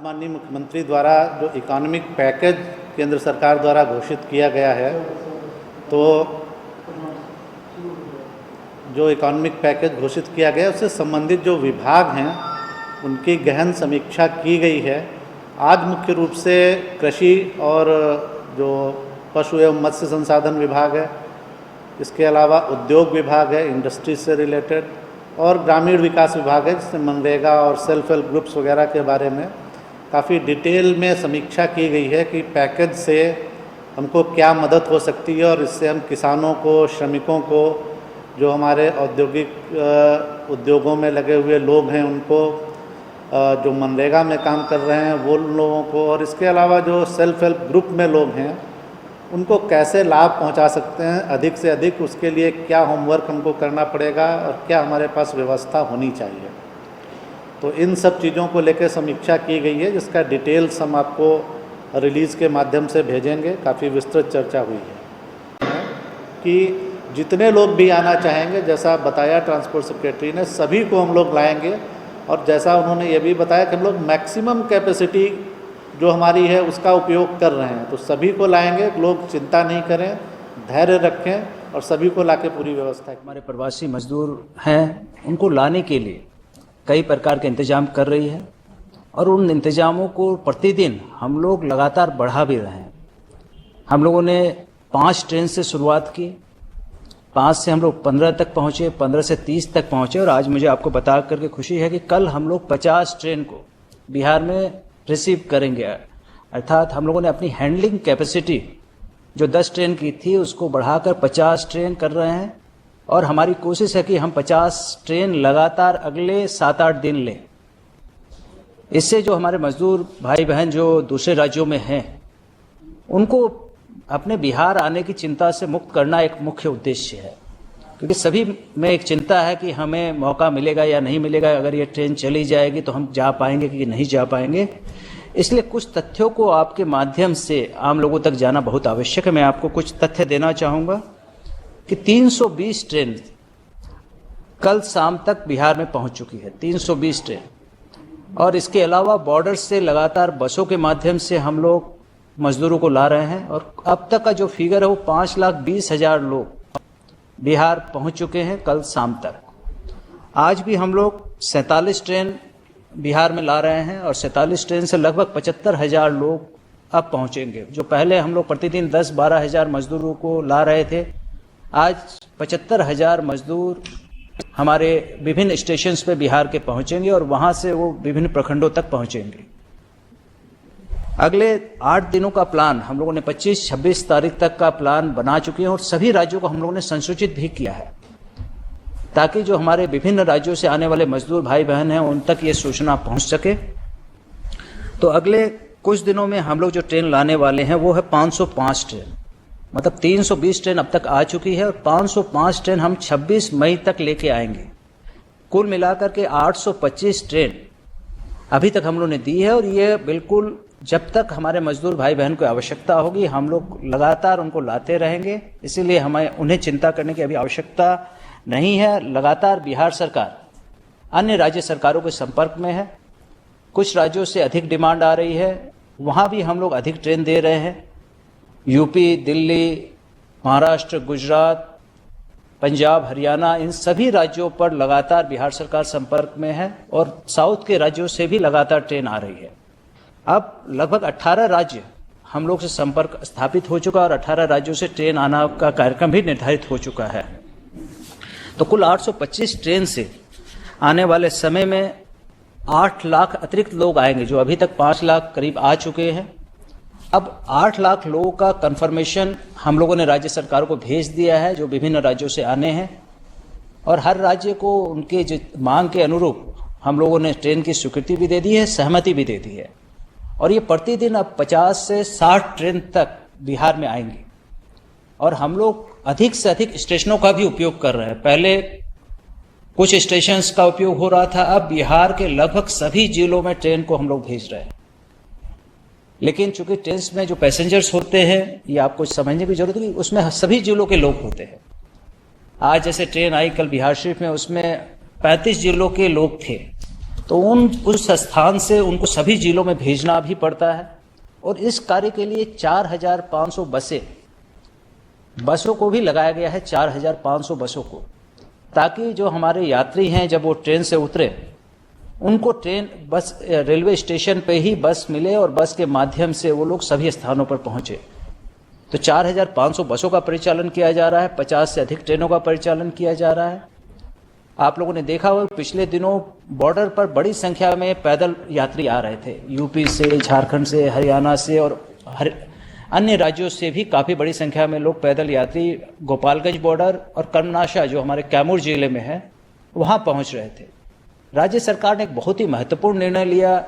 माननीय मुख्यमंत्री द्वारा जो इकोनॉमिक पैकेज केंद्र सरकार द्वारा घोषित किया गया है, तो जो इकोनॉमिक पैकेज घोषित किया गया उससे संबंधित जो विभाग हैं उनकी गहन समीक्षा की गई है। आज मुख्य रूप से कृषि और जो पशु एवं मत्स्य संसाधन विभाग है, इसके अलावा उद्योग विभाग है इंडस्ट्री से रिलेटेड, और ग्रामीण विकास विभाग है जिसमें मनरेगा और सेल्फ हेल्प ग्रुप्स वगैरह के बारे में काफ़ी डिटेल में समीक्षा की गई है कि पैकेज से हमको क्या मदद हो सकती है और इससे हम किसानों को, श्रमिकों को, जो हमारे औद्योगिक उद्योगों में लगे हुए लोग हैं उनको, जो मनरेगा में काम कर रहे हैं वो लोगों को, और इसके अलावा जो सेल्फ हेल्प ग्रुप में लोग हैं उनको कैसे लाभ पहुंचा सकते हैं अधिक से अधिक, उसके लिए क्या होमवर्क हमको करना पड़ेगा और क्या हमारे पास व्यवस्था होनी चाहिए। तो इन सब चीज़ों को लेकर समीक्षा की गई है, जिसका डिटेल्स हम आपको रिलीज़ के माध्यम से भेजेंगे। काफ़ी विस्तृत चर्चा हुई है कि जितने लोग भी आना चाहेंगे, जैसा बताया ट्रांसपोर्ट सेक्रेटरी ने, सभी को हम लोग लाएंगे। और जैसा उन्होंने ये भी बताया कि हम लोग मैक्सिमम कैपेसिटी जो हमारी है उसका उपयोग कर रहे हैं, तो सभी को लाएंगे। लोग चिंता नहीं करें, धैर्य रखें और सभी को लाके पूरी व्यवस्था। हमारे प्रवासी मजदूर हैं, उनको लाने के लिए कई प्रकार के इंतजाम कर रही है और उन इंतजामों को प्रतिदिन हम लोग लगातार बढ़ा भी रहे हैं। हम लोगों ने 5 ट्रेन से शुरुआत की, 5 से हम लोग 15 तक पहुँचे, 15 से 30 तक पहुँचे, और आज मुझे आपको बता करके खुशी है कि कल हम लोग 50 ट्रेन को बिहार में रिसीव करेंगे। अर्थात हम लोगों ने अपनी हैंडलिंग कैपेसिटी जो 10 ट्रेन की थी उसको बढ़ाकर 50 ट्रेन कर रहे हैं, और हमारी कोशिश है कि हम 50 ट्रेन लगातार अगले 7-8 दिन लें। इससे जो हमारे मजदूर भाई बहन जो दूसरे राज्यों में हैं उनको अपने बिहार आने की चिंता से मुक्त करना एक मुख्य उद्देश्य है, क्योंकि सभी में एक चिंता है कि हमें मौका मिलेगा या नहीं मिलेगा, अगर ये ट्रेन चली जाएगी तो हम जा पाएंगे कि नहीं जा पाएंगे। इसलिए कुछ तथ्यों को आपके माध्यम से आम लोगों तक जाना बहुत आवश्यक है। मैं आपको कुछ तथ्य देना चाहूँगा कि 320 ट्रेन कल शाम तक बिहार में पहुँच चुकी है, 320 ट्रेन। और इसके अलावा बॉर्डर से लगातार बसों के माध्यम से हम लोग मजदूरों को ला रहे हैं, और अब तक का जो फिगर है वो 5,20,000 लोग बिहार पहुंच चुके हैं कल शाम तक। आज भी हम लोग 47 ट्रेन बिहार में ला रहे हैं, और 47 ट्रेन से लगभग 75,000 लोग अब पहुंचेंगे। जो पहले हम लोग प्रतिदिन 10-12 हज़ार मजदूरों को ला रहे थे, आज 75,000 मजदूर हमारे विभिन्न स्टेशंस पे बिहार के पहुंचेंगे, और वहां से वो विभिन्न प्रखंडों तक पहुंचेंगे। अगले 8 दिनों का प्लान हम लोगों ने 25-26 तारीख तक का प्लान बना चुके हैं, और सभी राज्यों को हम लोगों ने संसूचित भी किया है, ताकि जो हमारे विभिन्न राज्यों से आने वाले मजदूर भाई बहन हैं उन तक ये सूचना पहुंच सके। तो अगले कुछ दिनों में हम लोग जो ट्रेन लाने वाले हैं वो है 505 ट्रेन, मतलब 320 ट्रेन अब तक आ चुकी है, और 505 ट्रेन हम 26 मई तक लेके आएंगे। कुल मिलाकर के 825 ट्रेन अभी तक हम लोग ने दी है, और ये बिल्कुल जब तक हमारे मजदूर भाई बहन को आवश्यकता होगी हम लोग लगातार उनको लाते रहेंगे। इसीलिए हमें उन्हें चिंता करने की अभी आवश्यकता नहीं है। लगातार बिहार सरकार अन्य राज्य सरकारों के संपर्क में है। कुछ राज्यों से अधिक डिमांड आ रही है, वहाँ भी हम लोग अधिक ट्रेन दे रहे हैं। यूपी, दिल्ली, महाराष्ट्र, गुजरात, पंजाब, हरियाणा, इन सभी राज्यों पर लगातार बिहार सरकार संपर्क में है, और साउथ के राज्यों से भी लगातार ट्रेन आ रही है। अब लगभग 18 राज्य हम लोग से संपर्क स्थापित हो चुका, और 18 राज्यों से ट्रेन आना का कार्यक्रम भी निर्धारित हो चुका है। तो कुल 825 ट्रेन से आने वाले समय में 8 लाख अतिरिक्त लोग आएंगे, जो अभी तक 5 लाख करीब आ चुके हैं। अब 8 लाख लोगों का कंफर्मेशन हम लोगों ने राज्य सरकारों को भेज दिया है, जो विभिन्न राज्यों से आने हैं, और हर राज्य को उनके मांग के अनुरूप हम लोगों ने ट्रेन की स्वीकृति भी दे दी है, सहमति भी दे दी है। और ये प्रतिदिन अब 50 से 60 ट्रेन तक बिहार में आएंगी, और हम लोग अधिक से अधिक स्टेशनों का भी उपयोग कर रहे हैं। पहले कुछ स्टेशंस का उपयोग हो रहा था, अब बिहार के लगभग सभी जिलों में ट्रेन को हम लोग भेज रहे हैं। लेकिन चूंकि ट्रेन में जो पैसेंजर्स होते हैं, ये आपको समझने की जरूरत है, उसमें सभी जिलों के लोग होते हैं। आज जैसे ट्रेन आई कल बिहार शरीफ में, उसमें 35 जिलों के लोग थे, तो उस स्थान से उनको सभी जिलों में भेजना भी पड़ता है। और इस कार्य के लिए 4500 बसों को भी लगाया गया है, 4500 बसों को, ताकि जो हमारे यात्री हैं जब वो ट्रेन से उतरे उनको रेलवे स्टेशन पे ही बस मिले और बस के माध्यम से वो लोग सभी स्थानों पर पहुंचे। तो 4500 बसों का परिचालन किया जा रहा है, 50 से अधिक ट्रेनों का परिचालन किया जा रहा है। आप लोगों ने देखा होगा पिछले दिनों बॉर्डर पर बड़ी संख्या में पैदल यात्री आ रहे थे, यूपी से, झारखंड से, हरियाणा से और अन्य राज्यों से भी काफ़ी बड़ी संख्या में लोग पैदल यात्री गोपालगंज बॉर्डर और कर्मनाशा जो हमारे कैमूर जिले में है वहाँ पहुँच रहे थे। राज्य सरकार ने एक बहुत ही महत्वपूर्ण निर्णय लिया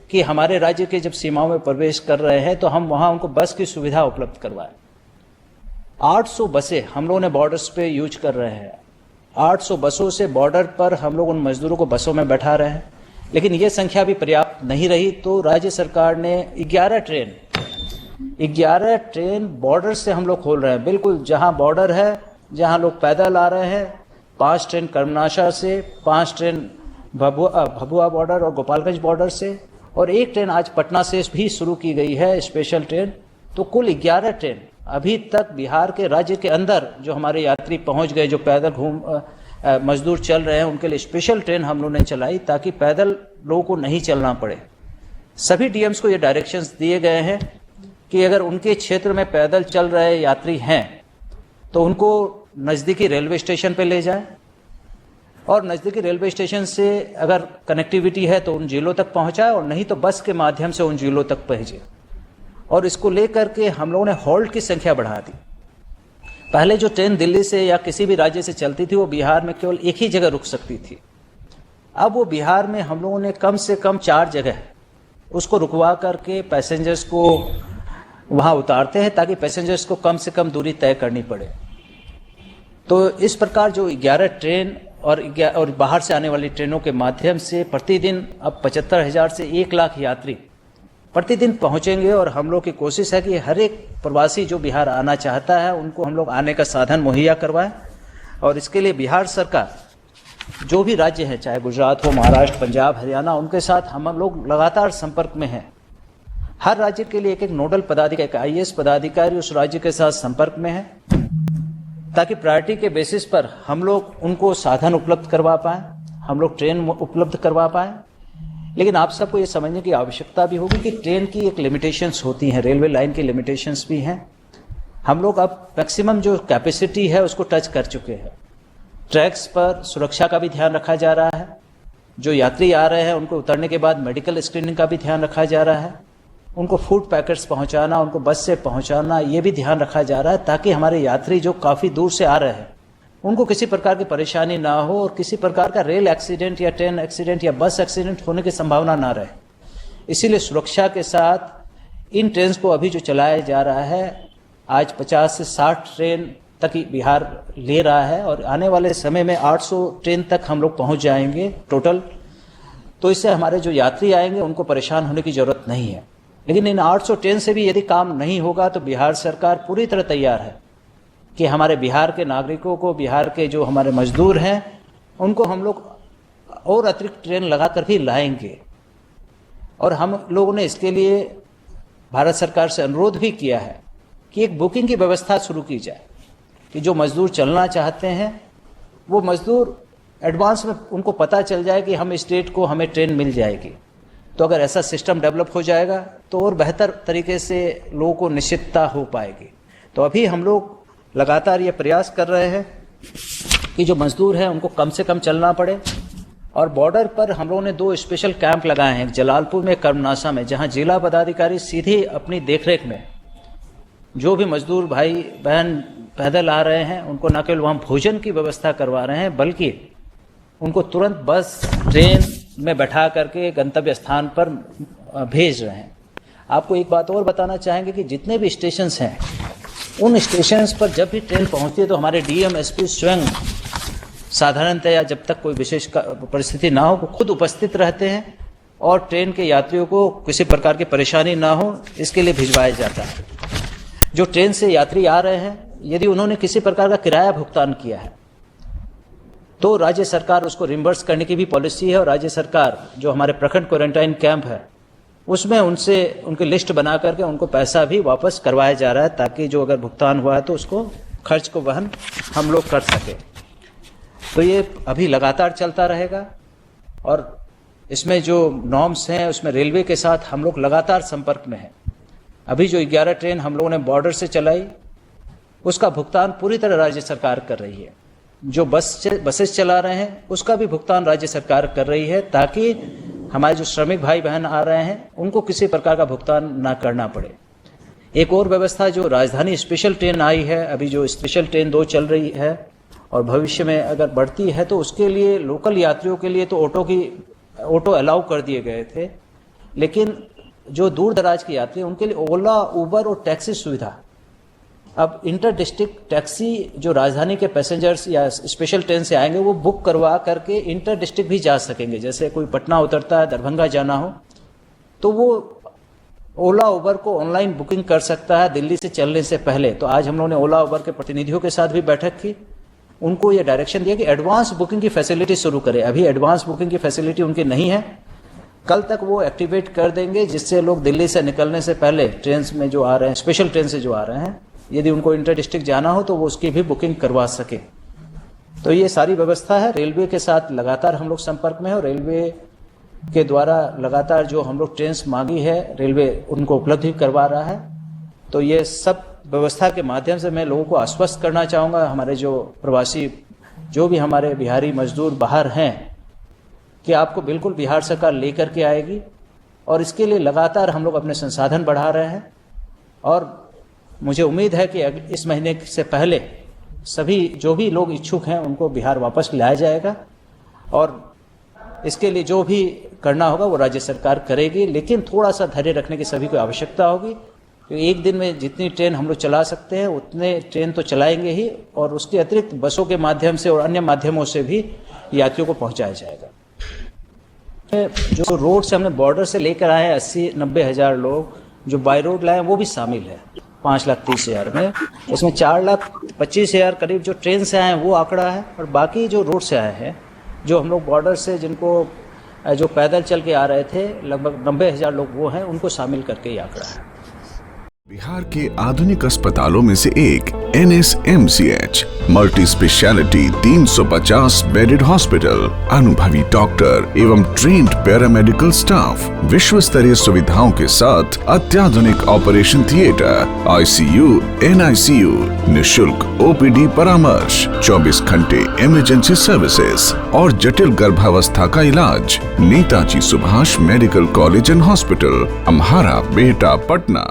कि हमारे राज्य के जब सीमाओं में प्रवेश कर रहे हैं तो हम वहाँ उनको बस की सुविधा उपलब्ध करवाएं। 800 बसें हम लोगों ने बॉर्डर्स पे यूज कर रहे हैं। 800 बसों से बॉर्डर पर हम लोग उन मजदूरों को बसों में बैठा रहे हैं, लेकिन ये संख्या भी पर्याप्त नहीं रही। तो राज्य सरकार ने 11 ट्रेन बॉर्डर से हम लोग खोल रहे हैं। बिल्कुल जहाँ बॉर्डर है, जहाँ लोग पैदल आ रहे हैं, 5 ट्रेन कर्मनाशा से, 5 ट्रेन भभुआ बॉर्डर और गोपालगंज बॉर्डर से, और 1 ट्रेन आज पटना से भी शुरू की गई है, स्पेशल ट्रेन। तो कुल 11 ट्रेन अभी तक बिहार के राज्य के अंदर जो हमारे यात्री पहुंच गए, जो पैदल मजदूर चल रहे हैं, उनके लिए स्पेशल ट्रेन हम लोगों ने चलाई ताकि पैदल लोगों को नहीं चलना पड़े। सभी डीएम्स को ये डायरेक्शंस दिए गए हैं कि अगर उनके क्षेत्र में पैदल चल रहे यात्री हैं तो उनको नज़दीकी रेलवे स्टेशन पर ले जाएं, और नज़दीकी रेलवे स्टेशन से अगर कनेक्टिविटी है तो उन जिलों तक पहुंचाए, और नहीं तो बस के माध्यम से उन जिलों तक पहुंचे। और इसको लेकर के हम लोगों ने हॉल्ट की संख्या बढ़ा दी। पहले जो ट्रेन दिल्ली से या किसी भी राज्य से चलती थी वो बिहार में केवल एक ही जगह रुक सकती थी। अब वो बिहार में हम लोगों ने कम से कम 4 जगह उसको रुकवा करके पैसेंजर्स को वहाँ उतारते हैं ताकि पैसेंजर्स को कम से कम दूरी तय करनी पड़े। तो इस प्रकार जो 11 ट्रेन और बाहर से आने वाली ट्रेनों के माध्यम से प्रतिदिन अब 75,000 से 1 लाख यात्री प्रतिदिन पहुंचेंगे। और हम लोग की कोशिश है कि हर एक प्रवासी जो बिहार आना चाहता है उनको हम लोग आने का साधन मुहैया करवाएं। और इसके लिए बिहार सरकार जो भी राज्य हैं, चाहे गुजरात हो, महाराष्ट्र, पंजाब, हरियाणा, उनके साथ हम लोग लगातार संपर्क में हैं। हर राज्य के लिए एक नोडल पदाधिकारी, एक IAS पदाधिकारी उस राज्य के साथ संपर्क में है ताकि प्रायोरिटी के बेसिस पर हम लोग उनको साधन उपलब्ध करवा पाएं, हम लोग ट्रेन उपलब्ध करवा पाएं। लेकिन आप सबको ये समझने की आवश्यकता भी होगी कि ट्रेन की एक लिमिटेशंस होती हैं, रेलवे लाइन की लिमिटेशंस भी हैं। हम लोग अब मैक्सिमम जो कैपेसिटी है उसको टच कर चुके हैं। ट्रैक्स पर सुरक्षा का भी ध्यान रखा जा रहा है। जो यात्री आ रहे हैं उनको उतरने के बाद मेडिकल स्क्रीनिंग का भी ध्यान रखा जा रहा है। उनको फूड पैकेट्स पहुंचाना, उनको बस से पहुंचाना, ये भी ध्यान रखा जा रहा है ताकि हमारे यात्री जो काफ़ी दूर से आ रहे हैं उनको किसी प्रकार की परेशानी ना हो और किसी प्रकार का रेल एक्सीडेंट या ट्रेन एक्सीडेंट या बस एक्सीडेंट होने की संभावना ना रहे। इसीलिए सुरक्षा के साथ इन ट्रेन को अभी जो चलाया जा रहा है, आज 50 से 60 ट्रेन तक बिहार ले रहा है और आने वाले समय में 800 ट्रेन तक हम लोग पहुँच जाएंगे टोटल। तो इससे हमारे जो यात्री आएंगे उनको परेशान होने की ज़रूरत नहीं है। लेकिन इन 800 ट्रेन से भी यदि काम नहीं होगा तो बिहार सरकार पूरी तरह तैयार है कि हमारे बिहार के नागरिकों को, बिहार के जो हमारे मजदूर हैं उनको हम लोग और अतिरिक्त ट्रेन लगाकर भी लाएंगे। और हम लोगों ने इसके लिए भारत सरकार से अनुरोध भी किया है कि एक बुकिंग की व्यवस्था शुरू की जाए कि जो मजदूर चलना चाहते हैं वो मजदूर एडवांस में उनको पता चल जाए कि हम इस डेट को हमें ट्रेन मिल जाएगी। तो अगर ऐसा सिस्टम डेवलप हो जाएगा तो और बेहतर तरीके से लोगों को निश्चितता हो पाएगी। तो अभी हम लोग लगातार ये प्रयास कर रहे हैं कि जो मजदूर हैं उनको कम से कम चलना पड़े। और बॉर्डर पर हम लोगों ने 2 स्पेशल कैंप लगाए हैं, जलालपुर में, कर्मनाशा में, जहां जिला पदाधिकारी सीधे अपनी देखरेख में जो भी मजदूर भाई बहन पैदल आ रहे हैं उनको न केवल वहाँ भोजन की व्यवस्था करवा रहे हैं बल्कि उनको तुरंत बस, ट्रेन में बैठा करके गंतव्य स्थान पर भेज रहे हैं। आपको एक बात और बताना चाहेंगे कि जितने भी स्टेशंस हैं उन स्टेशंस पर जब भी ट्रेन पहुंचती है तो हमारे डीएम एसपी स्वयं साधारणतया जब तक कोई विशेष परिस्थिति ना हो वो खुद उपस्थित रहते हैं और ट्रेन के यात्रियों को किसी प्रकार की परेशानी ना हो इसके लिए भिजवाया जाता है। जो ट्रेन से यात्री आ रहे हैं यदि उन्होंने किसी प्रकार का किराया भुगतान किया है तो राज्य सरकार उसको रिम्बर्स करने की भी पॉलिसी है, और राज्य सरकार जो हमारे प्रखंड क्वारंटाइन कैंप है उसमें उनसे उनकी लिस्ट बना करके उनको पैसा भी वापस करवाया जा रहा है, ताकि जो अगर भुगतान हुआ है तो उसको खर्च को वहन हम लोग कर सके। तो ये अभी लगातार चलता रहेगा, और इसमें जो नॉर्म्स हैं उसमें रेलवे के साथ हम लोग लगातार संपर्क में हैं। अभी जो 11 ट्रेन हम लोगों ने बॉर्डर से चलाई उसका भुगतान पूरी तरह राज्य सरकार कर रही है। जो बसेस चला रहे हैं उसका भी भुगतान राज्य सरकार कर रही है, ताकि हमारे जो श्रमिक भाई बहन आ रहे हैं उनको किसी प्रकार का भुगतान ना करना पड़े। एक और व्यवस्था जो राजधानी स्पेशल ट्रेन आई है, अभी जो स्पेशल ट्रेन 2 चल रही है और भविष्य में अगर बढ़ती है तो उसके लिए लोकल यात्रियों के लिए तो ऑटो अलाउ कर दिए गए थे, लेकिन जो दूर दराज के यात्री उनके लिए ओला, उबर और टैक्सी सुविधा, अब इंटर डिस्ट्रिक्ट टैक्सी जो राजधानी के पैसेंजर्स या स्पेशल ट्रेन से आएंगे वो बुक करवा करके इंटर डिस्ट्रिक्ट भी जा सकेंगे। जैसे कोई पटना उतरता है, दरभंगा जाना हो तो वो ओला उबर को ऑनलाइन बुकिंग कर सकता है दिल्ली से चलने से पहले। तो आज हम लोगों ने ओला उबर के प्रतिनिधियों के साथ भी बैठक की, उनको ये डायरेक्शन दिया कि एडवांस बुकिंग की फैसिलिटी शुरू करें। अभी एडवांस बुकिंग की फैसिलिटी उनकी नहीं है, कल तक वो एक्टिवेट कर देंगे, जिससे लोग दिल्ली से निकलने से पहले ट्रेन में जो आ रहे हैं, स्पेशल ट्रेन से जो आ रहे हैं, यदि उनको इंटर डिस्ट्रिक्ट जाना हो तो वो उसकी भी बुकिंग करवा सके। तो ये सारी व्यवस्था है। रेलवे के साथ लगातार हम लोग संपर्क में हैं, और रेलवे के द्वारा लगातार जो हम लोग ट्रेन मांगी है रेलवे उनको उपलब्ध भी करवा रहा है। तो ये सब व्यवस्था के माध्यम से मैं लोगों को आश्वस्त करना चाहूँगा, हमारे जो प्रवासी जो भी हमारे बिहारी मजदूर बाहर हैं, कि आपको बिल्कुल बिहार सरकार लेकर के आएगी, और इसके लिए लगातार हम लोग अपने संसाधन बढ़ा रहे हैं। और मुझे उम्मीद है कि इस महीने से पहले सभी जो भी लोग इच्छुक हैं उनको बिहार वापस लाया जाएगा, और इसके लिए जो भी करना होगा वो राज्य सरकार करेगी। लेकिन थोड़ा सा धैर्य रखने की सभी को आवश्यकता होगी, क्योंकि एक दिन में जितनी ट्रेन हम लोग चला सकते हैं उतने ट्रेन तो चलाएंगे ही, और उसके अतिरिक्त बसों के माध्यम से और अन्य माध्यमों से भी यात्रियों को पहुंचाया जाएगा। जो रोड से हमने बॉर्डर से लेकर आए 80-90 हज़ार लोग, जो बाई रोड लाए वो भी शामिल है 5,30,000 में। उसमें 4,25,000 करीब जो ट्रेन से आए हैं वो आंकड़ा है, और बाकी जो रोड से आए हैं, जो हम लोग बॉर्डर से जिनको जो पैदल चल के आ रहे थे लगभग 90,000 लोग वो हैं, उनको शामिल करके ये आंकड़ा है। बिहार के आधुनिक अस्पतालों में से एक NSMCH multi speciality 350 bedded hospital, अनुभवी डॉक्टर एवं ट्रेन्ड पैरामेडिकल स्टाफ, विश्व स्तरीय सुविधाओं के साथ अत्याधुनिक ऑपरेशन थिएटर, ICU, NICU, निशुल्क OPD परामर्श, 24 घंटे इमरजेंसी सर्विसेज और जटिल गर्भावस्था का इलाज। Netaji Subhash medical college and hospital, Amhara, Bihta, Patna.